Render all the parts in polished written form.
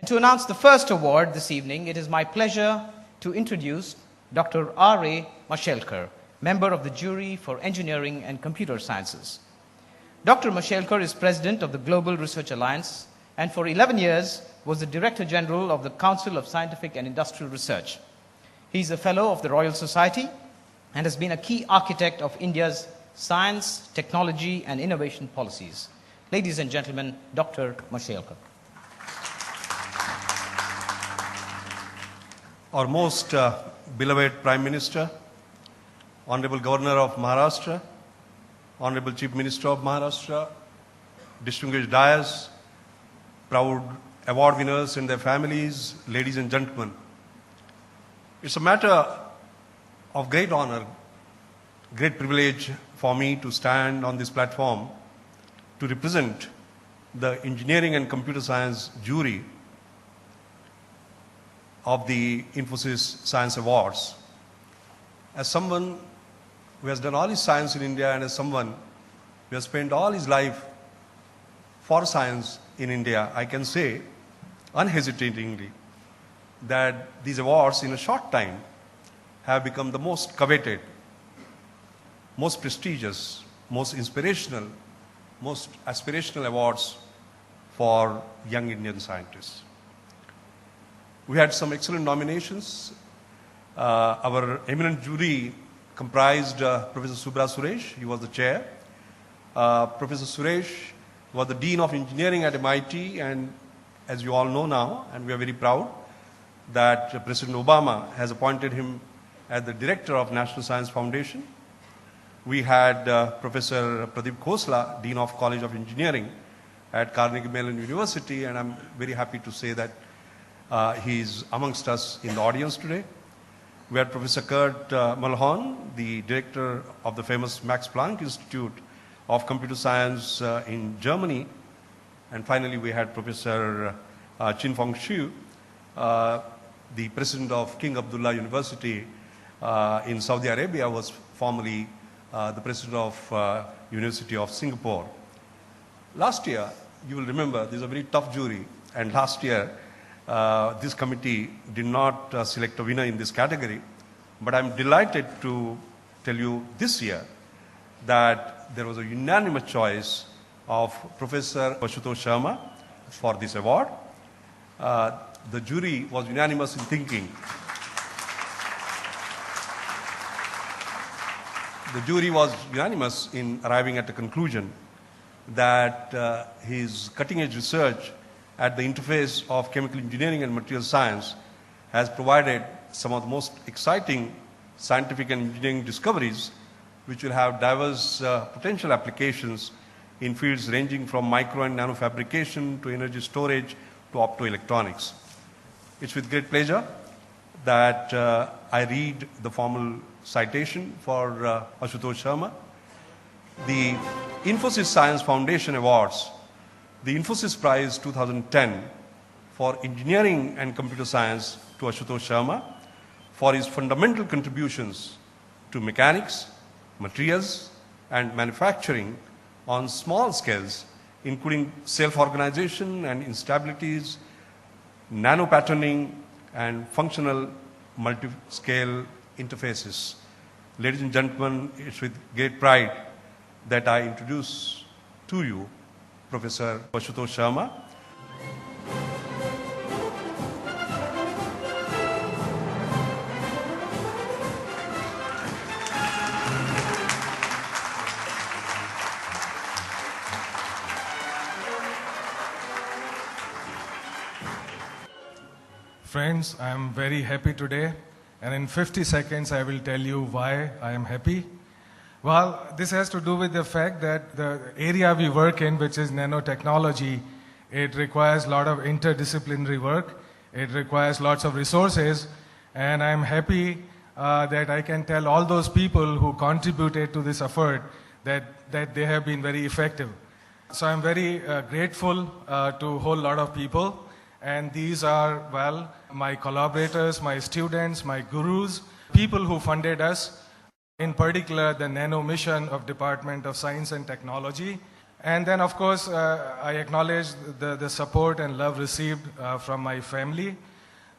To announce the first award this evening, it is my pleasure to introduce Dr. R.A. Mashelkar, member of the jury for Engineering and Computer Sciences. Dr. Mashelkar is president of the Global Research Alliance and for 11 years was the Director General of the Council of Scientific and Industrial Research. He is a fellow of the Royal Society and has been a key architect of India's science, technology, and innovation policies. Ladies and gentlemen, Dr. Mashelkar. Our most beloved Prime Minister, Honorable Governor of Maharashtra, Honorable Chief Minister of Maharashtra, distinguished dais, proud award winners and their families, ladies and gentlemen. It's a matter of great honor, great privilege for me to stand on this platform to represent the Engineering and Computer Science jury of the Infosys Science Awards. As someone who has done all his science in India and as someone who has spent all his life for science in India, I can say unhesitatingly that these awards in a short time have become the most coveted, most prestigious, most inspirational, most aspirational awards for young Indian scientists. We had some excellent nominations. Our eminent jury comprised Professor Subra Suresh, he was the chair. Professor Suresh was the Dean of Engineering at MIT, and as you all know now, and we are very proud, that President Obama has appointed him as the Director of National Science Foundation. We had Professor Pradeep Khosla, Dean of College of Engineering at Carnegie Mellon University, and I'm very happy to say that he is amongst us in the audience today. We had Professor Kurt Malhorn, the director of the famous Max Planck Institute of Computer Science in Germany. And finally, we had Professor Qinfeng Xu, the president of King Abdullah University in Saudi Arabia, was formerly the president of University of Singapore. Last year, you will remember, this is a very tough jury, and last year, this committee did not select a winner in this category, but I'm delighted to tell you this year that there was a unanimous choice of Professor Ashutosh Sharma for this award. The jury was unanimous in thinking. The jury was unanimous in arriving at the conclusion that his cutting-edge research at the interface of chemical engineering and material science has provided some of the most exciting scientific and engineering discoveries which will have diverse potential applications in fields ranging from micro and nano fabrication to energy storage to optoelectronics. It's with great pleasure that I read the formal citation for Ashutosh Sharma. The Infosys Science Foundation Awards, the Infosys Prize 2010 for Engineering and Computer Science to Ashutosh Sharma for his fundamental contributions to mechanics, materials, and manufacturing on small scales, including self-organization and instabilities, nano-patterning, and functional multi-scale interfaces. Ladies and gentlemen, it's with great pride that I introduce to you Professor Ashutosh Sharma. Friends, I am very happy today, and in 50 seconds I will tell you why I am happy. Well, this has to do with the fact that the area we work in, which is nanotechnology, it requires a lot of interdisciplinary work. It requires lots of resources, and I'm happy that I can tell all those people who contributed to this effort that they have been very effective. So I'm very grateful to a whole lot of people, and these are, well, my collaborators, my students, my gurus, people who funded us, in particular the Nano Mission of Department of Science and Technology. And then, of course, I acknowledge the support and love received from my family.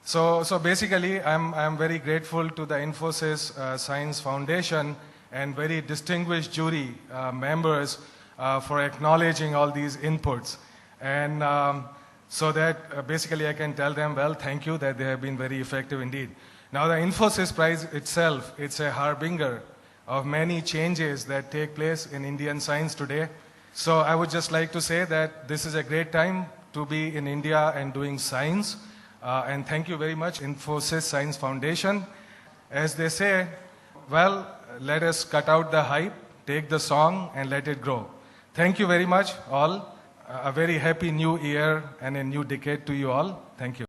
So basically, I'm very grateful to the Infosys Science Foundation and very distinguished jury members for acknowledging all these inputs. And so that basically I can tell them, well, thank you, that they have been very effective indeed. Now, the Infosys Prize itself, it's a harbinger of many changes that take place in Indian science today. So I would just like to say that this is a great time to be in India and doing science. And thank you very much, Infosys Science Foundation. As they say, well, let us cut out the hype, take the song, and let it grow. Thank you very much, all. A very happy new year and a new decade to you all. Thank you.